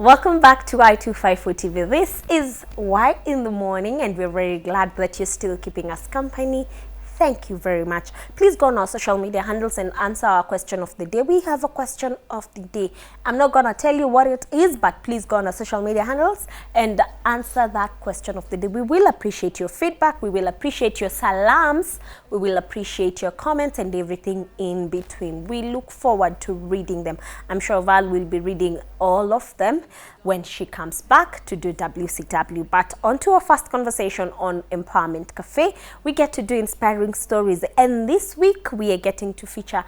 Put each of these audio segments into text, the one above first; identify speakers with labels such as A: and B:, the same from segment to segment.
A: Welcome back to Y254 TV. This is Y in the Morning, and we're very glad that you're still keeping us company. Thank you very much. Please go on our social media handles and answer our question of the day. We have a question of the day. I'm not going to tell you what it is, but please go on our social media handles and answer that question of the day. We will appreciate your feedback. We will appreciate your salams. We will appreciate your comments and everything in between. We look forward to reading them. I'm sure Val will be reading all of them when she comes back to do WCW. But on to our first conversation on Empowerment Cafe. We get to do inspiring stories, and this week we are getting to feature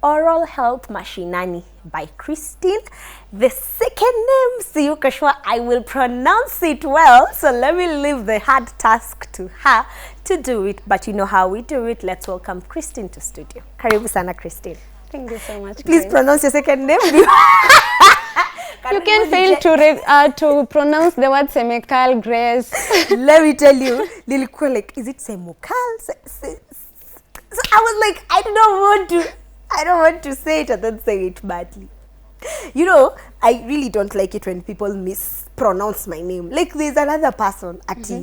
A: Oral Health Mashinani by Christine. The second name, siyuko sure I will pronounce it well, so let me leave the hard task to her to do it. But you know how we do it. Let's welcome Christine to studio. Karibu sana, Christine.
B: Thank you so much.
A: Please pronounce your second name.
B: You can fail to pronounce the word SEMEKAL, Grace.
A: Let me tell you, nilikuwa like, is it SEMEKAL? So I was like, I don't want to say it and then say it badly. You know, I really don't like it when people mispronounce my name. Like there's another person, Ati.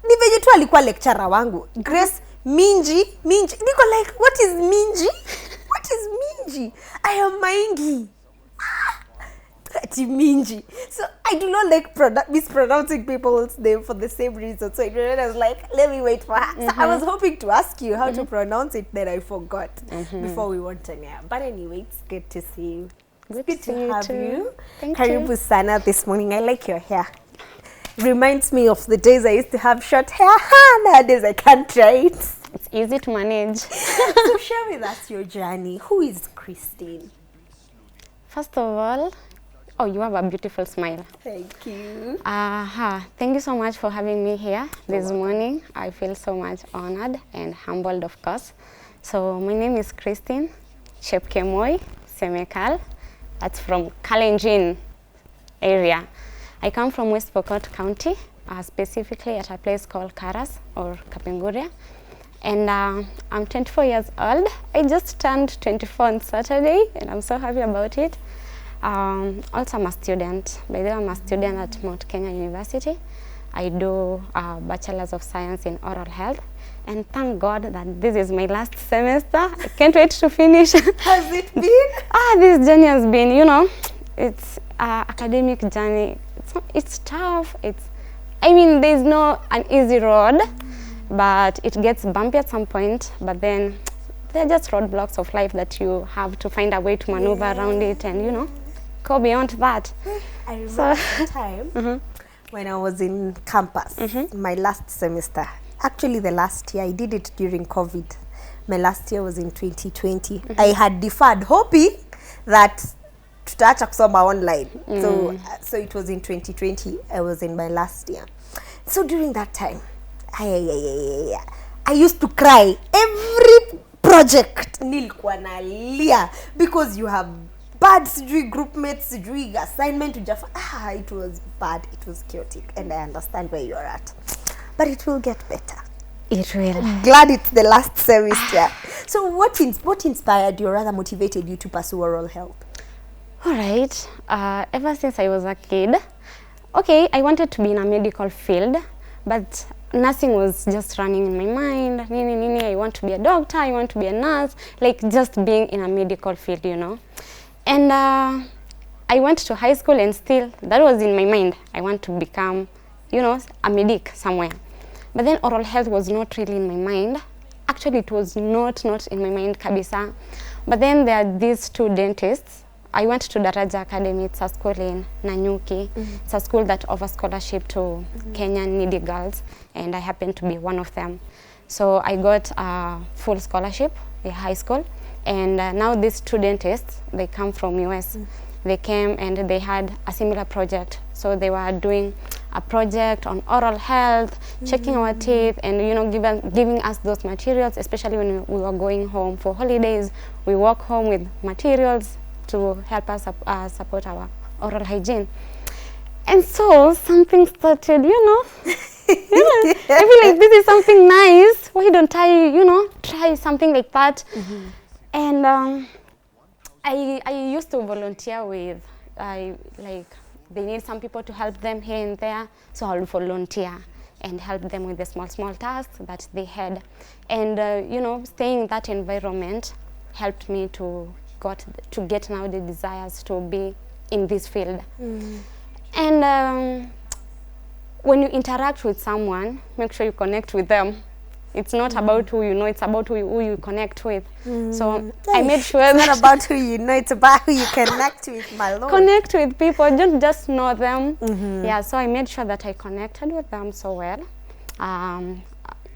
A: Ni venye tu alikuwa lecturer wangu. Grace Minji. Niko like, what is Minji? What is Minji? I am Maingi. Minji. So I do not like mispronouncing people's name for the same reason. So I was like, let me wait for her. So I was hoping to ask you how to pronounce it, then I forgot before we went on air. But anyway, it's good to see you. It's good to have you.
B: Thank
A: Karibu
B: you.
A: sana this morning. I like your hair. Reminds me of the days I used to have short hair. Nowadays I can't try it.
B: It's easy to manage.
A: So share with us your journey. Who is Christine?
B: First of all, oh, you have a beautiful smile.
A: Thank you.
B: Thank you so much for having me here this morning. I feel so much honored and humbled, of course. So my name is Christine Chepkemoi SEMEKAL. That's from Kalenjin area. I come from West Pokot County, specifically at a place called Karas or Kapenguria. And I'm 24 years old. I just turned 24 on Saturday, and I'm so happy about it. Also, I'm a student. By the way, I'm a student at Mount Kenya University. I do a Bachelor's of Science in Oral Health. And thank God that this is my last semester. I can't wait to finish.
A: Has it been?
B: This journey has been, you know, it's an academic journey. It's tough. There's no an easy road, but it gets bumpy at some point. But then they're just roadblocks of life that you have to find a way to maneuver around it and, you know, go beyond that.
A: I remember the time when I was in campus, my last semester. Actually, the last year, I did it during COVID. My last year was in 2020. I had deferred, hoping that tutaacha kusoma online. So it was in 2020. I was in my last year. So during that time, I used to cry every project. Nilikuwa nalia because you have bad group mates, assignment. It was bad. It was chaotic, and I understand where you're at. But it will get better.
B: It will.
A: Glad it's the last semester. So what inspired you, or rather motivated you to pursue oral health?
B: All right. Ever since I was a kid, okay, I wanted to be in a medical field, but nursing was just running in my mind. I want to be a doctor, I want to be a nurse, like just being in a medical field, you know. And I went to high school, and still that was in my mind. I want to become, you know, a medic somewhere. But then oral health was not really in my mind. Actually, it was not in my mind, kabisa. But then there are these two dentists. I went to Daraja Academy. It's a school in Nanyuki. It's a school that offers scholarship to Kenyan needy girls, and I happened to be one of them. So I got a full scholarship in high school, and now these two dentists, they come from US. They came and they had a similar project. So they were doing a project on oral health, checking our teeth, and, you know, giving us those materials, especially when we were going home for holidays. We walk home with materials to help us support our oral hygiene. And so something started, you know. I feel like this is something nice. Why don't I, you know, try something like that? And I used to volunteer with they need some people to help them here and there, so I'll volunteer and help them with the small tasks that they had. And you know, staying in that environment helped me to get now the desires to be in this field. And when you interact with someone, make sure you connect with them. It's not about who you know, it's about who you connect with. So I made sure
A: it's
B: that
A: not about who you know, it's about who you connect with, my lord.
B: Connect with people, don't just know them. Yeah, so I made sure that I connected with them so well.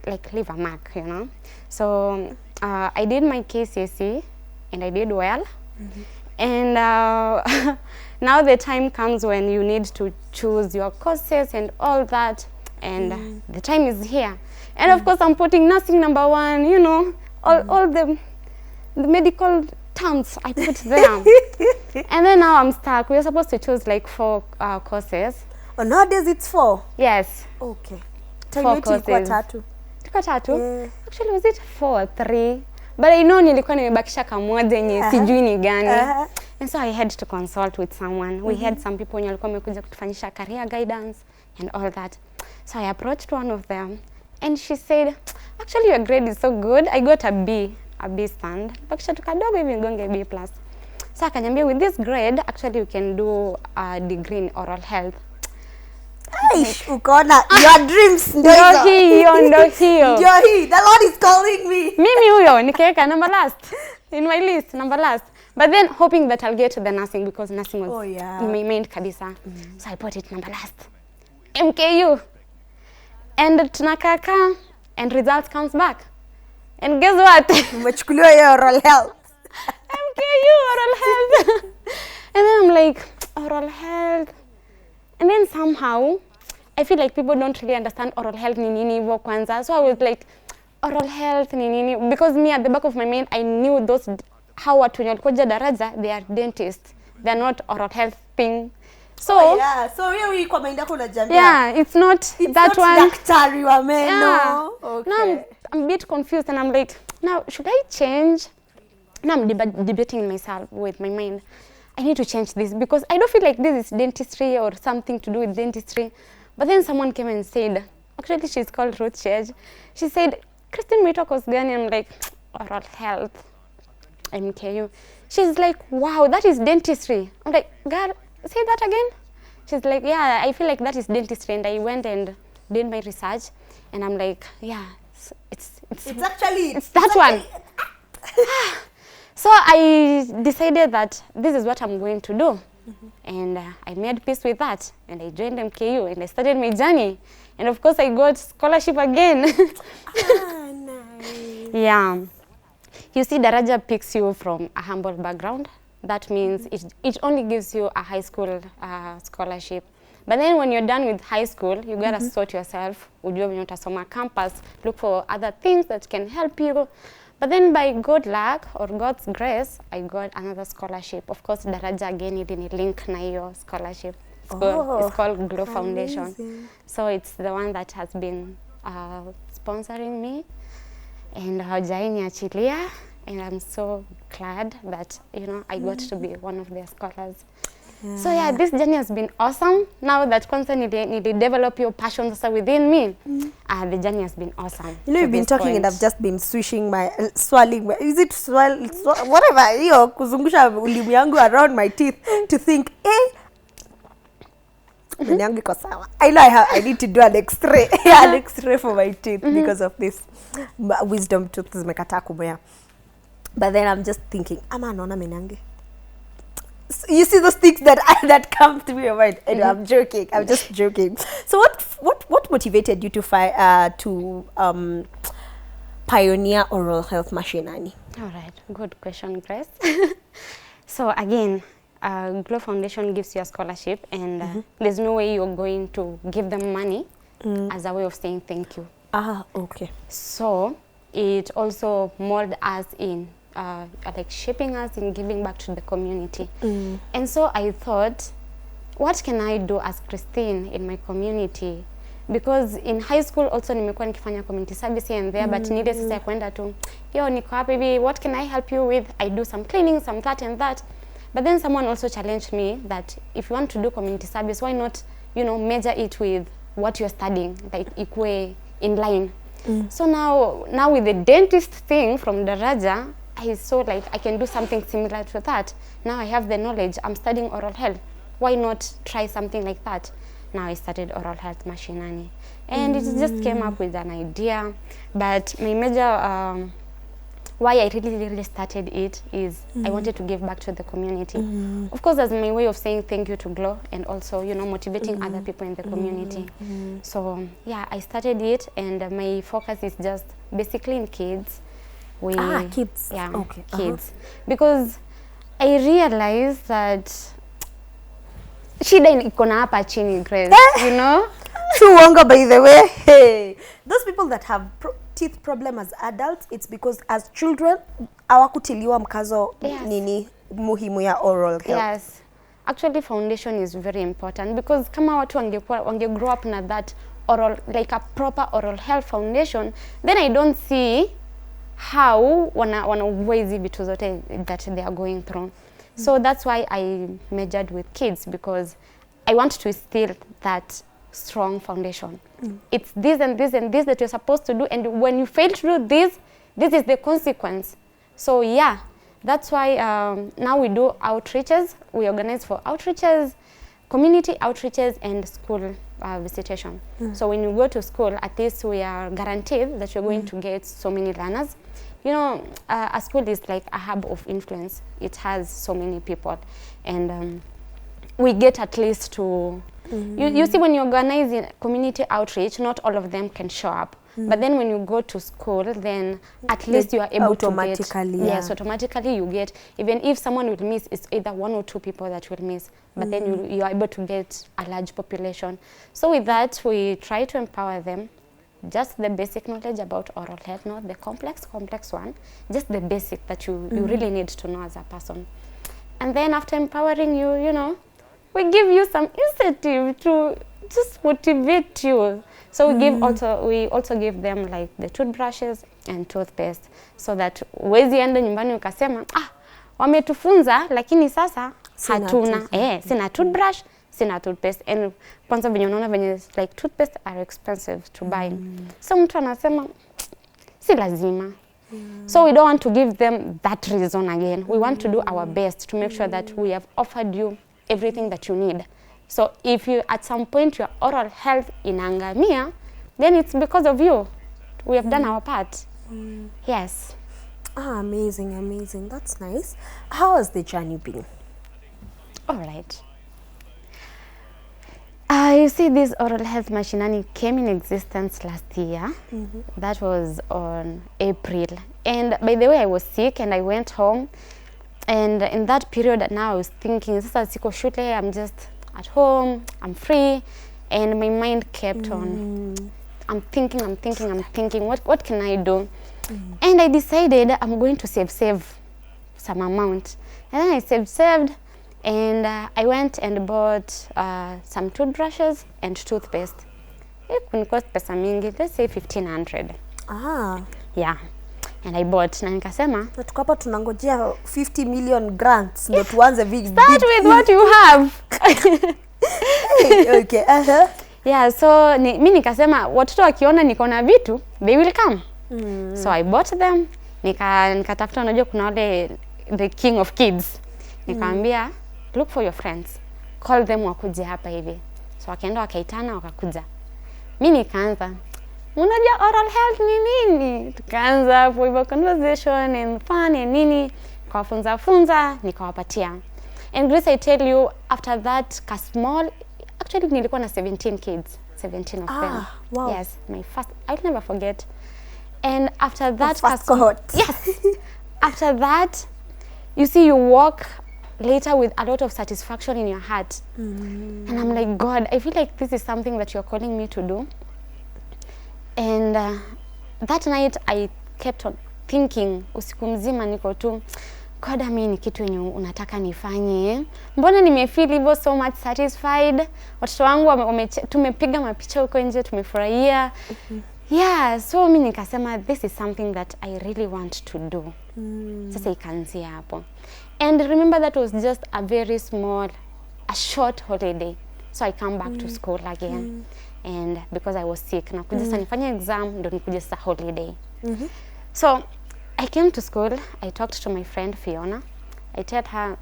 B: Like leave a mark, you know. So I did my KCSE and I did well. And now the time comes when you need to choose your courses and all that, and the time is here. And of course I'm putting nursing number 1, you know, all the medical terms I put there. And then now I'm stuck. We were supposed to choose like 4 courses.
A: Oh, nowadays it's 4?
B: Yes.
A: Okay.
B: 4 courses. Tuko tatu?
A: Yeah.
B: Actually, was it 4 or 3? But I know nilikuwa nimebakisha kamoja yenye sijui ni gani. And so I had to consult with someone. We had some people wenye walikuwa wamekuja kutufanyisha career guidance and all that. So I approached one of them and she said, actually your grade is so good. I got a B stand. Bakisha tu kadogo hivi ngonge B+. So akaniambia, with this grade, actually you can do a degree in oral health.
A: Ukaona your dreams
B: ndio hiyo.
A: The Lord is calling me.
B: Mimi huyo nikaweka number last in my list, number last. But then hoping that I'll get to the nursing because nursing was in my main kabisa. So I put it number last. MKU. And tunakaka and results comes back. And guess what?
A: Umechukuliwa ya oral health.
B: MKU oral health. And then I'm like, oral health. And then somehow I feel like people don't really understand oral health ni nini hivyo kwanza. So I was like, oral health ni nini? Because me at the back of my mind I knew those how watu wenye walikuja daraja, they are dentists. They are not oral health thing. So
A: so wewe kwa mind yako unajambia.
B: Yeah, it's not that one.
A: Daktari wa meno.
B: Yeah.
A: Okay.
B: Now I'm a bit confused and I'm like, now should I change? Now I'm debating myself with my mind. I need to change this because I don't feel like this is dentistry or something to do with dentistry. But then someone came and said, actually she's called Ruth Chej. She said, Christine Mwito course gani? I'm like, oral health, MKU. She's like, wow, that is dentistry. I'm like, girl, say that again. She's like, yeah, I feel like that is dentistry. And I went and did my research and I'm like, yeah, it's that one. So I decided that this is what I'm going to do. And I made peace with that. And I joined MKU and I started my journey. And of course I got scholarship again.
A: Nice.
B: Yeah. You see, Daraja picks you from a humble background. That means it only gives you a high school scholarship. But then when you're done with high school, you gotta sort yourself. Ujue venye utasoma campus, look for other things that can help you. But then by good luck or God's grace, I got another scholarship. Of course, Daraja again ilini link na hiyo scholarship. It's called Glow Foundation. So it's the one that has been sponsoring me. And hawajainiachilia. And I'm so glad that, you know, I got to be one of their scholars. Yeah. So yeah, this journey has been awesome. Now that constantly need to develop your passion within me, the journey has been awesome.
A: You know, you've been talking and I've just been swishing my, swirling my, is it swirl, whatever, yo, kuzungusha ulimi yangu around my teeth to think, yangu iko sawa. I know I need to do an X-ray, an X-ray for my teeth because of this wisdom tooth zimekataa kumea. But then I'm just thinking, ama naona menange. You see those things that come through your mind, and I'm joking. I'm just joking. So what motivated you to pioneer oral health machinery?
B: All right, good question, Grace. So again, Glow Foundation gives you a scholarship, and there's no way you're going to give them money as a way of saying thank you.
A: Ah, okay.
B: So it also molded us in like shaping us in giving back to the community. And so I thought, what can I do as Christine in my community? Because in high school also nimekuwa nikifanya community service here and there, but nile sasa kwenda tu, yo niko hapa hivi, what can I help you with? I do some cleaning, some that and that. But then someone also challenged me that if you want to do community service, why not, you know, measure it with what you're studying, like equate in line. So now with the dentist thing from Daraja, I saw like I can do something similar to that. Now I have the knowledge. I'm studying oral health. Why not try something like that? Now I started oral health mashinani, and it just came up with an idea. But my major why I really started it is I wanted to give back to the community. Of course, as my way of saying thank you to Glow, and also, you know, motivating other people in the community. So yeah, I started it, and my focus is just basically in kids.
A: Kids.
B: Yeah,
A: okay.
B: kids. Because I realized that shida iko na hapa chini, Grace, you know?
A: True, by the way. Hey, those people that have teeth problem as adults, it's because as children hawakutiliwa mkazo nini muhimu ya oral health.
B: Yes. Actually, foundation is very important, because kama watu wange grow up na that oral, like a proper oral health foundation, then I don't see how wanaugua hizi vitu zote that they are going through. So that's why I majored with kids, because I want to instill that strong foundation. It's this and this and this that you're supposed to do, and when you fail to do this, this is the consequence. So yeah, that's why now we do outreaches. We organize for outreaches, community outreaches, and school visitation. So when you go to school, at least we are guaranteed that you're going to get so many learners. You know, a school is like a hub of influence. It has so many people, and we get at least to you see, when you organize in community outreach, not all of them can show up. But then when you go to school, then at least you are able to get, yes, automatically you get, even if someone will miss, it's either 1 or 2 people that will miss, but then you are able to get a large population. So with that, we try to empower them, just the basic knowledge about oral health, not the complex one, just the basic that you really need to know as a person. And then after empowering you, you know, we give you some incentive to just motivate you. So we also give them like the toothbrushes and toothpaste, so that wezi enda nyumbani ukasema wametufunza lakini sasa hatuna sina toothbrush, sina toothpaste. And kwanza venye unaona venye like toothpaste are expensive to buy. So mtu anasema si lazima. So we don't want to give them that reason again. We want to do our best to make sure that we have offered you everything that you need. So if you at some point your oral health inangamia, then it's because of you. We have done our part. Yes.
A: Amazing. That's nice. How has the journey been?
B: All right. You see, this oral health mashinani came in existence last year. That was on April. And by the way, I was sick and I went home. And in that period now I was thinking, sasa siko shule, I'm just at home, I'm free. And my mind kept on. I'm thinking, what can I do? And I decided I'm going to save some amount. And then I saved. And I went and bought some toothbrushes and toothpaste. It could cost pesa mingi, let's say 1,500. Yeah. And I bought, na nikasema
A: tuko hapa tunangojea 50 million grants ndio tuanze big.
B: Start with what you have.
A: Okay.
B: Yeah, so mimi nikasema watoto wakiona niko na vitu, they will come. So I bought them. Nikatafuta, unajua kuna wale the king of kids. Nikamwambia look for your friends, call them wakuje hapa hivi. So wakaenda wakaitana wakakuja. Mimi nikaanza, unajua oral health ni nini? Tukaanza hapo hivyo conversation and fun and nini, funza nikawapatia. And Grace, I tell you, after that small, actually nilikuwa na 17 kids, 17 of them.
A: Wow.
B: Yes, my first, I'll never forget. And after that
A: first cohort.
B: Yes. After that, you see, you walk later with a lot of satisfaction in your heart. And I'm like, God, I feel like this is something that you're calling me to do. And that night I kept on thinking, usiku mzima niko tu, God, mimi ni kitu yenye unataka nifanye. Mbona nimefeel hivyo, so much satisfied. Watoto wangu tumepiga mapicha huko nje, tumefurahia. Yeah, so mimi nikasema this is something that I really want to do. Sasa ikaanzia hapo. And remember, that was just a very small, a short holiday. So I come back to school again. And because I was sick, nakuja sasa nifanye exam, ndo nikuje sasa holiday. So I came to school, I talked to my friend Fiona. I told her,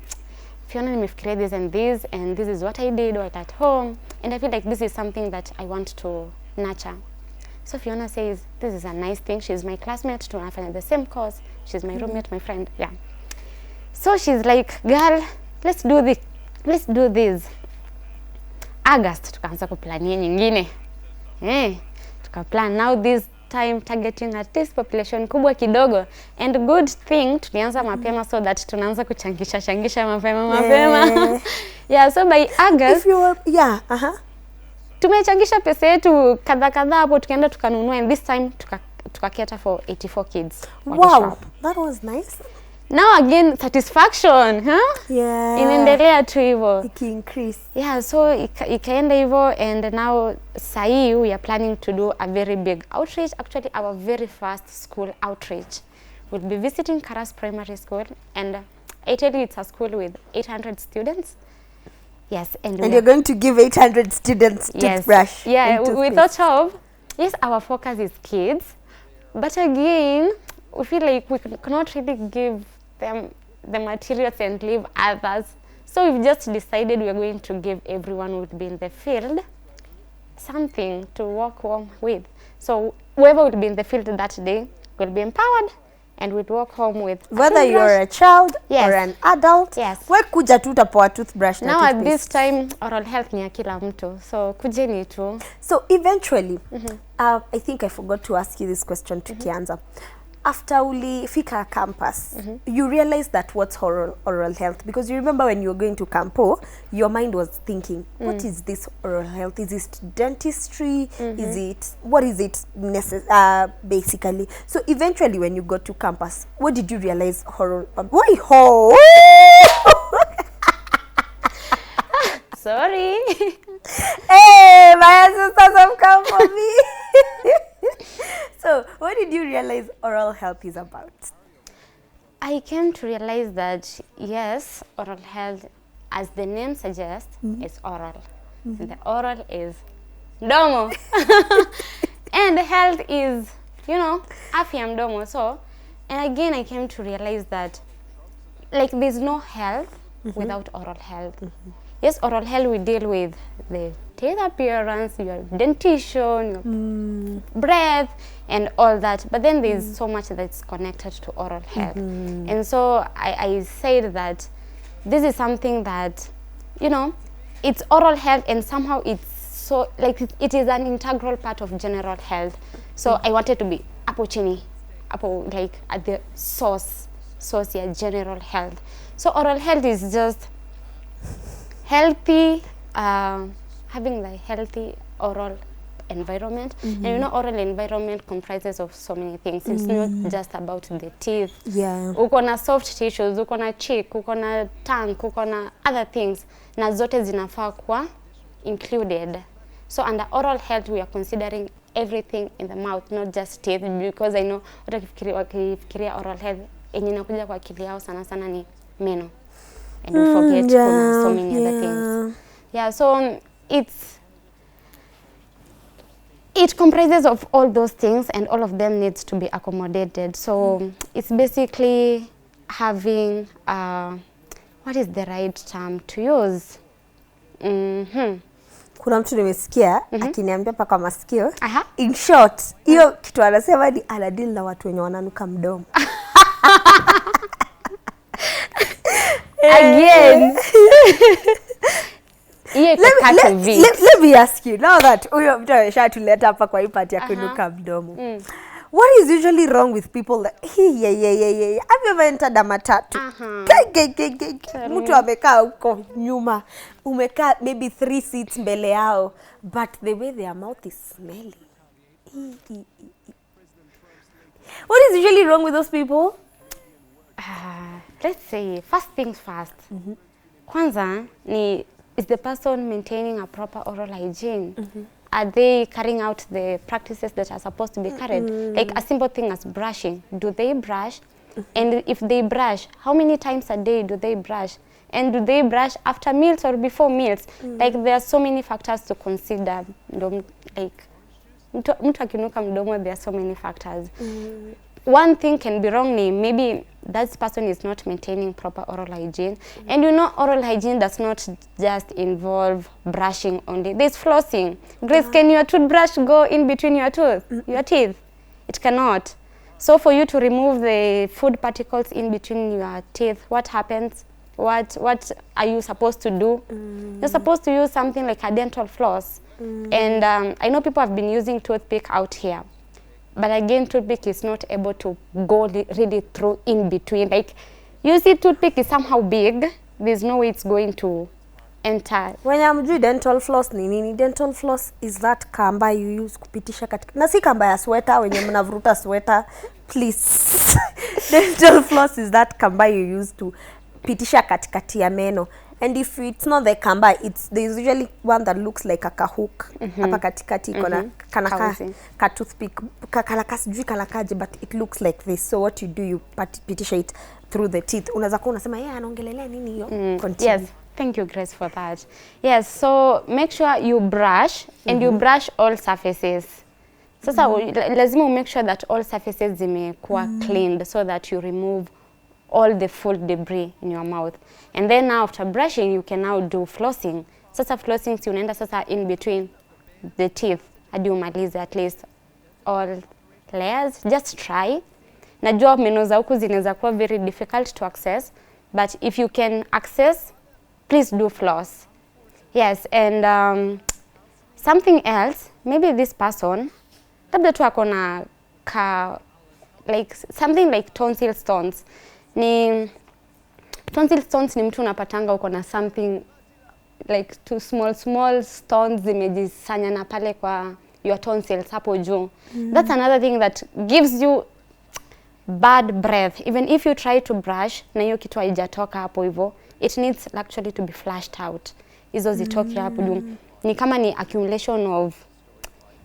B: Fiona, nimefikiria this and this is what I did while at home. And I feel like this is something that I want to nurture. So Fiona says, this is a nice thing. She's my classmate, tunafanya the same course. She's my roommate, my friend, yeah. So she's like, girl, let's do this. August, tukaanza kuplania nyingine. Tukaplan now this time targeting at least population kubwa kidogo. And good thing, tulianza mapema so that tunaanza kuchangisha mapema. Yeah, so by August,
A: if you were,
B: tumechangisha pesa yetu kadha hapo, tukaenda tukanunua, and this time tukaketa for 84 kids.
A: Wow, that was nice.
B: Now again, satisfaction,
A: Yeah.
B: Inaendelea tu hivyo.
A: Increase.
B: Yeah, so ikaenda hivyo, and now sahi we are planning to do a very big outreach. Actually, our very first school outreach. We'll be visiting Karas Primary School, and I tell you, it's a school with 800 students. Yes, and
A: you're going to give 800 students toothbrush.
B: Yeah, we thought of, yes, our focus is kids, but again, we feel like we cannot really give them the materials and leave others. So we've just decided we are going to give everyone who will be in the field something to walk home with. So whoever will be in the field that day will be empowered and will walk home with
A: whether you're a child or an adult.
B: Yes.
A: We kuja tu utapewa toothbrush na
B: now
A: toothpaste.
B: At this time oral health ni ya kila mtu. So kujeni tu.
A: So eventually, I think I forgot to ask you this question tukianza. After ulifika campus, you realized that what's oral health, because you remember when you were going to campo, your mind was thinking, what is this oral health? Is it dentistry? What is it basically? So eventually when you got to campus, what did you realize
B: Sorry.
A: Hey, my sisters have come for me. So, what did you realize oral health is about?
B: I came to realize that, yes, oral health, as the name suggests, is oral. The oral is mdomo. And health is, afya mdomo. So, and again, I came to realize that, like, there's no health without oral health. Yes, oral health, we deal with the teeth appearance, your dentition, your breath, and all that. But then there's so much that's connected to oral health. And so I said that this is something that, it's oral health, and somehow it's so, like, it is an integral part of general health. So I wanted to be like at the source, yeah, general health. So oral health is just healthy, having the healthy oral environment. And oral environment comprises of so many things. It's not just about the teeth.
A: Yeah.
B: Uko na soft tissues, uko na cheek, uko na tongue, uko na other things. Na zote zinafaa kuwa included. So under oral health, we are considering everything in the mouth, not just teeth, because I know wakifikiria oral health, yenye inakuja kwa akili yao sana sana ni meno. And we forget kuna so many other things. Yeah, so it comprises of all those things, and all of them needs to be accommodated. So it's basically having, what is the right term to use?
A: Kuna mtu nimesikia akiniambia paka masikio. In short, hiyo kitu anasema ni anadili na watu wenye wananuka mdomo.
B: Again.
A: Let me ask you, now that huyo mtu ameshatuleta hapa kwa hii part ya kunuka mdomo. What is usually wrong with people that have you ever entered a matatu? Mtu amekaa huko nyuma, umekaa maybe 3 seats mbele yao, but the way their mouth is smelling. What is usually wrong with those people?
B: Let's say, first things first. Kwanza is the person maintaining a proper oral hygiene? Are they carrying out the practices that are supposed to be carried? Like a simple thing as brushing. Do they brush? And if they brush, how many times a day do they brush? And do they brush after meals or before meals? Like there are so many factors to consider. Like mtu akinuka mdomo, there are so many factors. One thing can be wrong, maybe that person is not maintaining proper oral hygiene. And you know, oral hygiene does not just involve brushing only. There's flossing. Grace, can your toothbrush go in between your teeth? It cannot. So for you to remove the food particles in between your teeth, what happens? What are you supposed to do? You're supposed to use something like a dental floss. And I know people have been using toothpick out here. But again, toothpick is not able to go really through in between. Like, you see, toothpick is somehow big. There's no way it's going to enter.
A: When I'm doing dental floss, dental floss is that kamba you use kupitisha katika. Na si kamba ya sweater wenye mnavuruta sweater. Please. Dental floss is that kamba you use to pitisha katikati ya meno. And if it's not the kamba, there's usually one that looks like a kahook. Hapa katikati kona ka toothpick, kalakaji, but it looks like this. So what you do, you pitisha it through the teeth. Unaweza kuwa unasema anaongelelea nini hiyo?
B: Yes, thank you, Grace, for that. Yes, so make sure you brush and you brush all surfaces. Sasa lazima make sure that all surfaces zimekuwa cleaned so that you remove all the food debris in your mouth. And then now after brushing, you can now do flossing. Sasa flossing, si unaenda sasa in between the teeth. Hadi umalize at least all layers. Just try. Najua meno za huku zinaweza kuwa very difficult to access. But if you can access, please do floss. Yes, and something else, maybe this person, labda tu akona like something like tonsil stones. Tonsil stones ni mtu unapatanga uko na something like two small stones zimejisanya na pale kwa your tonsils hapo juu. That's another thing that gives you bad breath. Even if you try to brush na hiyo kitu haijatoka hapo hivyo, it needs actually to be flushed out. Hizo zitoke hapo juu. Ni kama ni accumulation of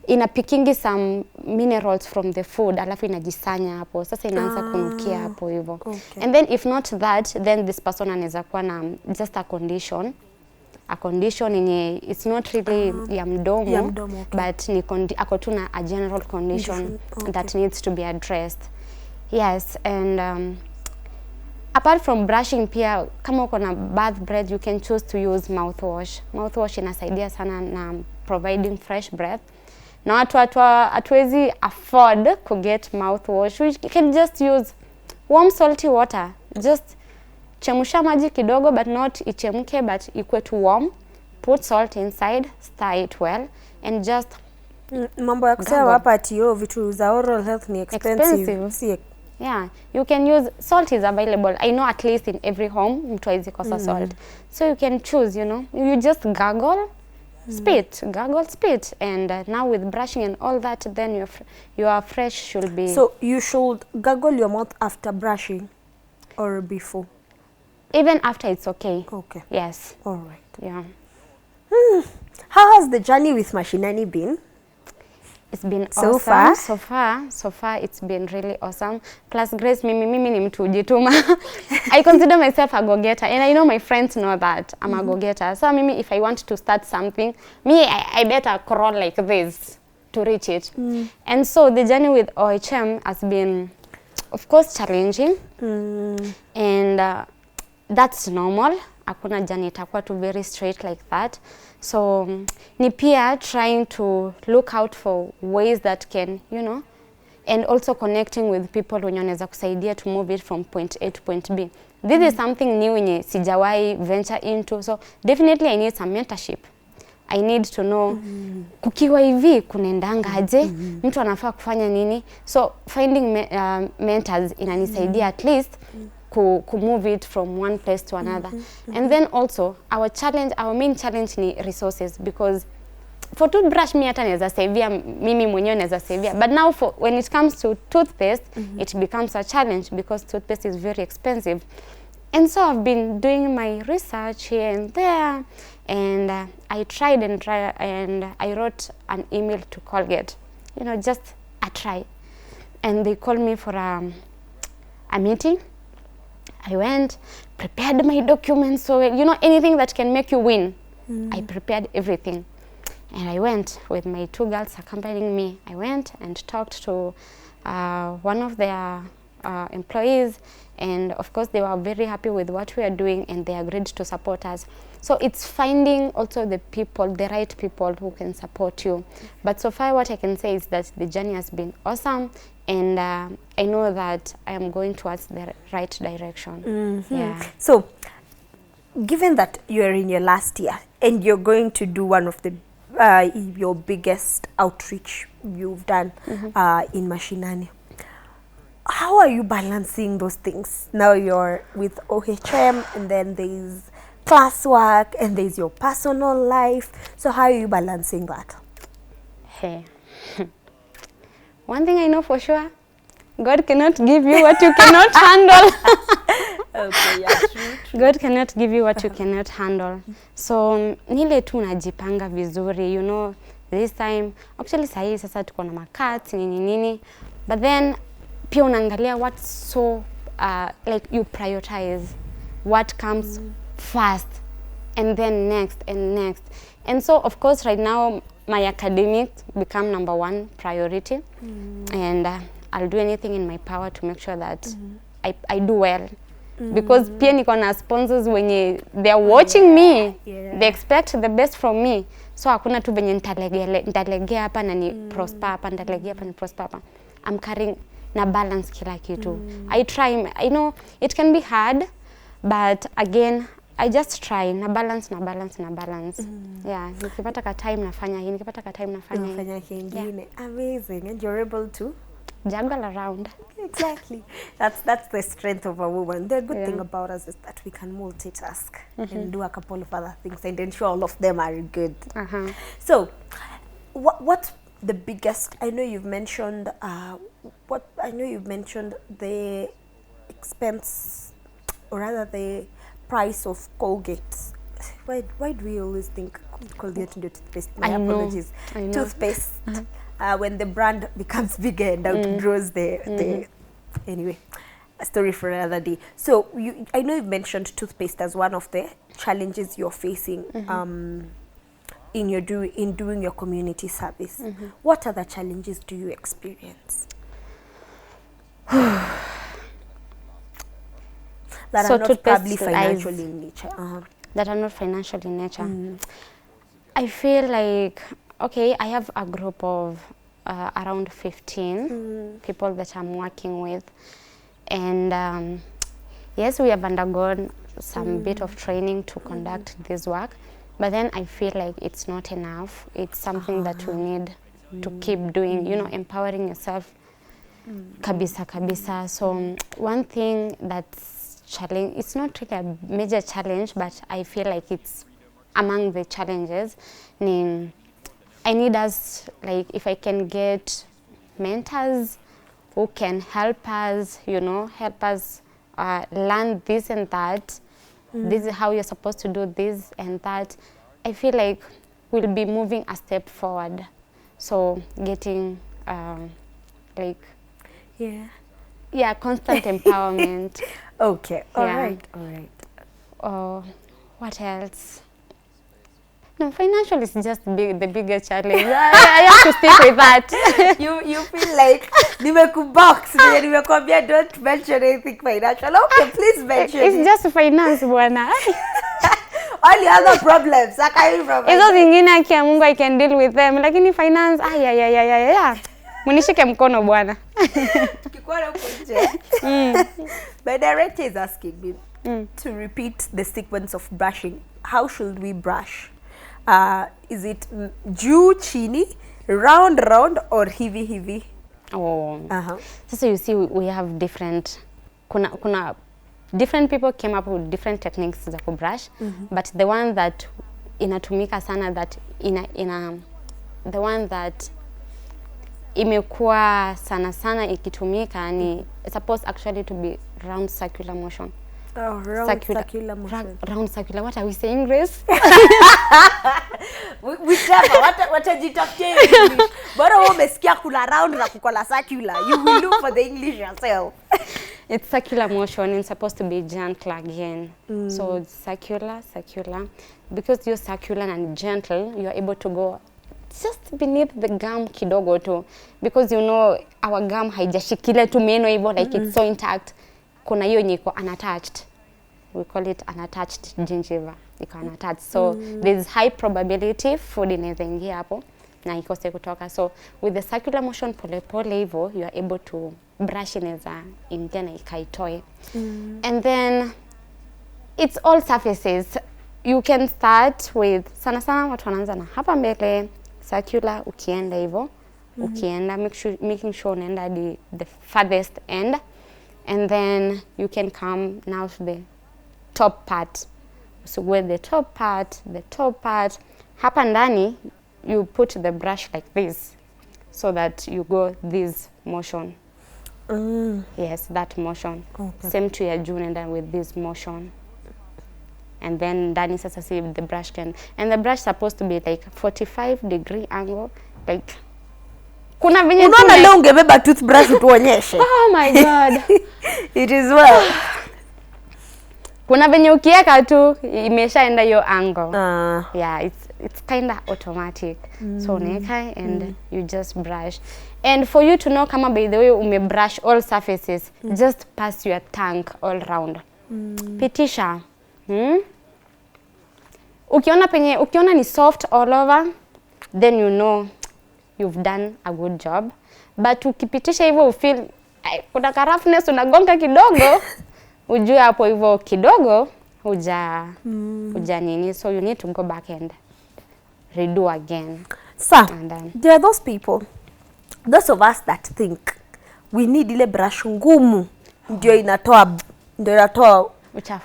B: inapikingi some minerals from the food, alafu inajisanya hapo. Sasa inaanza kunukia hapo hivyo. Okay. And then if not that, then this person anaweza kuwa na just a condition yenye it's not really ya mdomo, okay. But ni ako tu na a general condition that needs to be addressed. Yes, and apart from brushing pia, kama uko na bad breath, you can choose to use mouthwash. Mouthwash inasaidia sana na providing fresh breath. Na watu hatuwezi afford to get mouthwash. We can just use warm salty water. Just chemusha maji kidogo, but not ichemke, but ikuwe tu warm. Put salt inside, stir it well, and just
A: mambo ya kusema hapa ati vitu za oral health ni expensive.
B: Yeah, you can use, salt is available. I know at least in every home, mtu hawezi kosa salt. So you can choose, you know, you just gargle, gargle, spit, and now with brushing and all that, then your fresh should be.
A: So you should gargle your mouth after brushing or before?
B: Even after, it's okay.
A: Okay.
B: Yes.
A: All right.
B: Yeah.
A: How has the journey with Mashinani been?
B: It's been
A: so
B: awesome. So far, it's been really awesome. Plus, Grace, mimi ni mtu ujituma. I consider myself a go-getter, and I know my friends know that I'm a go-getter. So, mimi, if I want to start something, I better crawl like this to reach it. And so, the journey with OHM has been, of course, challenging. And that's normal. Hakuna journey itakuwa tu very straight like that. So, ni pia trying to look out for ways that can, you know, and also connecting with people wenye wanaweza kusaidia to move it from point A to point B. This is something new yenye sijawahi venture into. So, definitely I need some mentorship. I need to know kukiwa hivi kunaendanga aje, mtu anafaa kufanya nini. So, finding mentors inanisaidia at least to move it from one place to another. And then also our main challenge ni resources, because for toothbrush mi hata naweza savia, mimi mwenyewe naweza savia, but now when it comes to toothpaste, it becomes a challenge because toothpaste is very expensive. And so I've been doing my research here and there, and I tried and I wrote an email to Colgate, you know, just a try. And they called me for a a meeting. I went, prepared my documents so well. You know, anything that can make you win. I prepared everything. And I went with my 2 girls accompanying me. I went and talked to one of their employees, and of course they were very happy with what we are doing, and they agreed to support us. So it's finding also the people, the right people who can support you. But so far what I can say is that the journey has been awesome, and I know that I am going towards the right direction. Yeah.
A: So given that you're in your last year and you're going to do one of the your biggest outreach you've done in Mashinani, how are you balancing those things? Now you're with OHM, and then there's classwork, and there's your personal life. So how are you balancing that?
B: Hey, one thing I know for sure, God cannot give you what you cannot handle.
A: Okay, yeah, true.
B: God cannot give you what you cannot handle. So nile tu najipanga vizuri, you know, this time actually sahi sasa tuko na makati nini, but then pia unaangalia what's so like you prioritize what comes first, and then next and next. And so of course right now my academics become number 1 priority, and I'll do anything in my power to make sure that I do well. Because pia niko na sponsors wenye they are watching me, they expect the best from me. So hakuna tu venye nitalegea hapa na ni prosper hapa, nitalegea hapa ni prosper hapa. I'm carrying na balance kila kitu. I try, I know it can be hard, but again I just try na balance. Yeah, nikipata ka time nafanya hii, nikipata ka time nafanya
A: kingine. Amazing. And you're able to
B: juggle around.
A: Exactly. That's the strength of a woman. The good thing about us is that we can multitask and do a couple of other things and ensure all of them are good. So what the biggest, I know you've mentioned the expense, or rather the price of Colgate. Why do we always think Colgate and toothpaste? My apologies.
B: I know.
A: Toothpaste. When the brand becomes bigger and outgrows the anyway, a story for another day. So I know you've mentioned toothpaste as one of the challenges you're facing in doing your community service. What other challenges do you experience that
B: So
A: are not probably
B: toothpaste
A: financial in nature?
B: That are not financial in nature. I feel like, okay, I have a group of around 15 people that I'm working with, and yes, we have undergone some bit of training to conduct this work, but then I feel like it's not enough. It's something that we need to keep doing, you know, empowering yourself kabisa. So one thing that's challenge, it's not really a major challenge, but I feel like it's among the challenges. I need us, like, if I can get mentors who can help us, you know, learn this and that. This is how you're supposed to do this and that. I feel like we'll be moving a step forward. So getting constant empowerment.
A: Okay, all right.
B: What else? No, financial is just the bigger challenge. I have to stick with that.
A: You feel like nimekubox, nimekwambia don't mention anything financial. Okay, please mention
B: It's
A: it.
B: just finance, bwana.
A: All the other problems are coming from
B: Hizo zingine akia Mungu, I can deal with them. Lakini finance, munishike mkono bwana.
A: My director is asking me to repeat the sequence of brushing. How should we brush? Is it juu chini, round or hivi?
B: Oh. So you see, we have different kuna different people came up with different techniques za kubrush, but the one that inatumika sana, that the one that imekuwa sana ikitumika ni supposed actually to be round circular motion.
A: Oh, circular motion.
B: Round circular. What are we saying, Grace?
A: Whichever. Watajitafutia English. Bora wewe umesikia kuna round na kukola circular. You will look for the English yourself.
B: It's circular motion. It's supposed to be gentle again. So it's circular. Because you're circular and gentle, you're able to go just beneath the gum kidogo tu. Because you know, our gum haijashikile tu meno hivyo, like it's so intact. Kuna hiyo yenye iko unattached. We call it unattached gingiva. Iko unattached. So there's high probability food inaweza ingia hapo na ikose kutoka. So with the circular motion pole hivyo, you are able to brush inaweza ingia na ikaitoe. And then it's all surfaces. You can start with sana watu wanaanza na hapa mbele circular, ukienda hivyo ukienda making sure unaenda the farthest end, and then you can come now to the top part. So with the top part hapa ndani you put the brush like this so that you go this motion. Yes, that motion. Okay. Same to your juu and then with this motion. And then ndani sasa see the brush can, and the brush supposed to be like 45-degree angle, like kuna venye
A: unaona leo ungebeba toothbrush utuonyeshe.
B: Oh my god.
A: It is well.
B: Kuna venye ukieka tu imeshaenda hiyo angle. Yeah, it's kind of automatic. So unaweka and you just brush. And for you to know kama by the way umebrush all surfaces, just pass your tongue all round. Pitisha. Ukiona ni soft all over, then you know you've done a good job. But ukipitisha hivyo ufeel kuna roughness unagonga kidogo, ujue hapo hivyo kidogo uja nini. So you need to go back and redo again.
A: So there are those people, those of us that think we need ile brush ngumu ndio inatoa